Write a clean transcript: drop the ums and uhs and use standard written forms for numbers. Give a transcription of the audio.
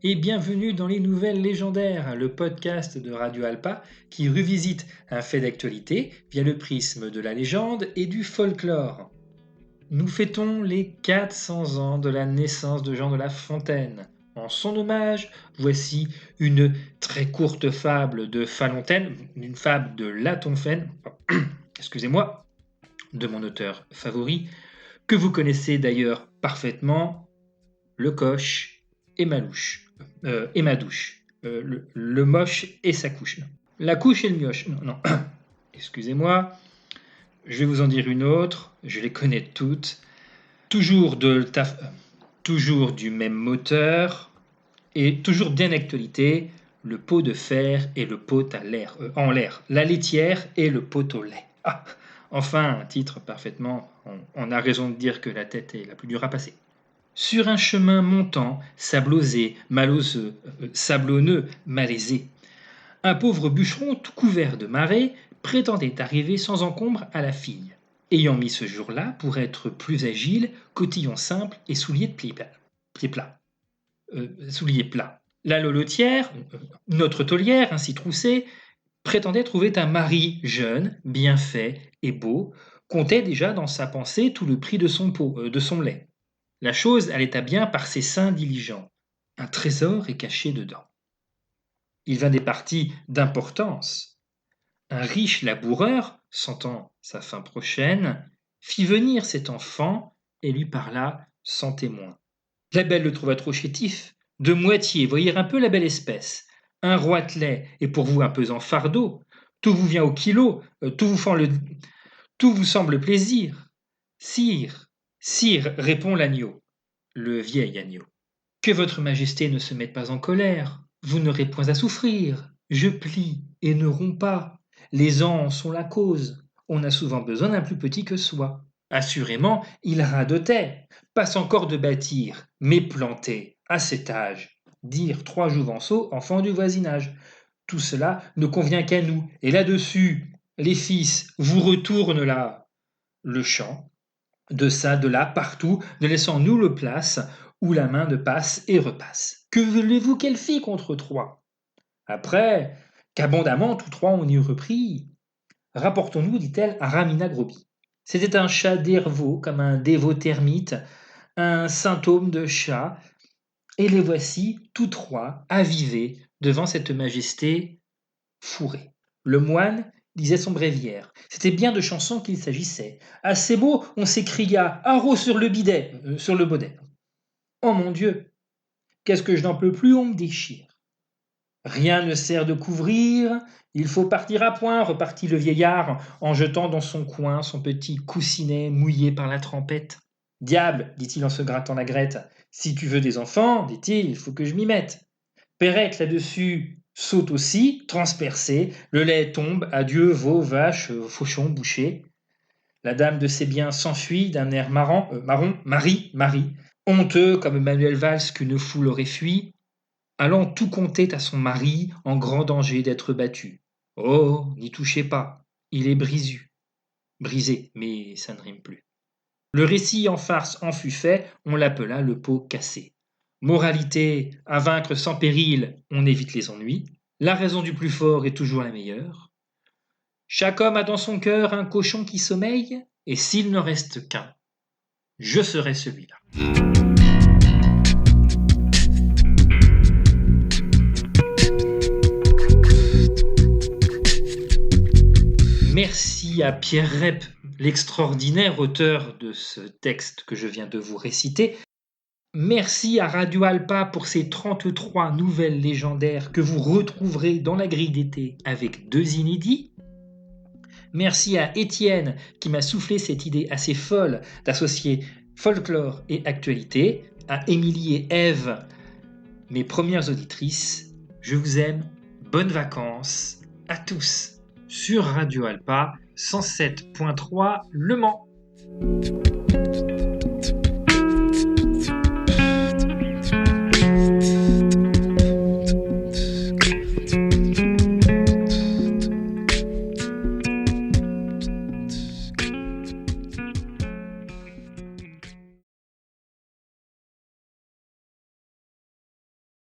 et bienvenue dans les Nouvelles Légendaires, le podcast de Radio Alpa qui revisite un fait d'actualité via le prisme de la légende et du folklore. Nous fêtons les 400 ans de la naissance de Jean de La Fontaine. En son hommage, voici une très courte fable de Falontaine, une fable de La Tonfaine, excusez-moi, de mon auteur favori, que vous connaissez d'ailleurs parfaitement, le coche et ma louche, et ma douche, le moche et sa couche. La couche et le mioche, non, excusez-moi, je vais vous en dire une autre, je les connais toutes, toujours du même moteur, et toujours bien d'actualité, le pot de fer et le pot en l'air, la laitière et le pot au lait. Ah, enfin, un titre parfaitement, on a raison de dire que la tête est la plus dure à passer. Sur un chemin montant, sablonneux, malaisé, un pauvre bûcheron tout couvert de marée prétendait arriver sans encombre à la fille, ayant mis ce jour-là pour être plus agile, cotillon simple et souliers plats. La lolotière, notre taulière ainsi troussée, prétendait trouver un mari jeune, bien fait et beau, comptait déjà dans sa pensée tout le prix de son lait. La chose allait à bien par ses seins diligents. Un trésor est caché dedans. Il vint des parties d'importance. Un riche laboureur, sentant sa fin prochaine, fit venir cet enfant et lui parla sans témoin. La belle le trouva trop chétif, de moitié, voyez un peu la belle espèce. Un roitelet est pour vous un pesant fardeau, tout vous vient au kilo, tout vous semble plaisir. Sire, sire, répond l'agneau, le vieil agneau. Que votre majesté ne se mette pas en colère, vous n'aurez point à souffrir. Je plie et ne romps pas. Les ans sont la cause. On a souvent besoin d'un plus petit que soi. Assurément, il radotait, passe encore de bâtir, mais planter, à cet âge, dire 3 jouvenceaux, enfants du voisinage. Tout cela ne convient qu'à nous, et là-dessus, les fils vous retournent là le champ, de ça, de là, partout, ne laissant nulle place où la main ne passe et repasse. Que voulez-vous qu'elle fît contre 3 après, qu'abondamment tous 3 on y repris. Rapportons-nous, dit-elle, à Ramina Groby. C'était un chat d'Hervaux, comme un dévot termite, un symptôme de chat, et les voici tous 3 avivés devant cette majesté fourrée. Le moine disait son bréviaire. C'était bien de chansons qu'il s'agissait. À ces mots, on s'écria « Haro sur le baudet !» Oh mon Dieu, qu'est-ce que je n'en peux plus, on me déchire. Rien ne sert de couvrir, il faut partir à point, repartit le vieillard en jetant dans son coin son petit coussinet mouillé par la trempette. Diable, dit-il en se grattant la grette, si tu veux des enfants, dit-il, il faut que je m'y mette. Perrette là-dessus saute aussi, transpercée, le lait tombe, adieu veaux, vaches, fauchons, bouchers. La dame de ses biens s'enfuit d'un air marron, Marie, honteux comme Manuel Valls qu'une foule aurait fui, allant tout conter à son mari en grand danger d'être battu. Oh, n'y touchez pas, il est brisé, mais ça ne rime plus. Le récit en farce en fut fait, on l'appela le pot cassé. Moralité, à vaincre sans péril, on évite les ennuis. La raison du plus fort est toujours la meilleure. Chaque homme a dans son cœur un cochon qui sommeille, et s'il ne reste qu'un, je serai celui-là. Merci à Pierre Rep, l'extraordinaire auteur de ce texte que je viens de vous réciter. Merci à Radio Alpa pour ces 33 nouvelles légendaires que vous retrouverez dans la grille d'été avec 2 inédits. Merci à Étienne qui m'a soufflé cette idée assez folle d'associer folklore et actualité, à Émilie et Ève, mes premières auditrices. Je vous aime, bonnes vacances à tous sur Radio Alpa 107.3 Le Mans.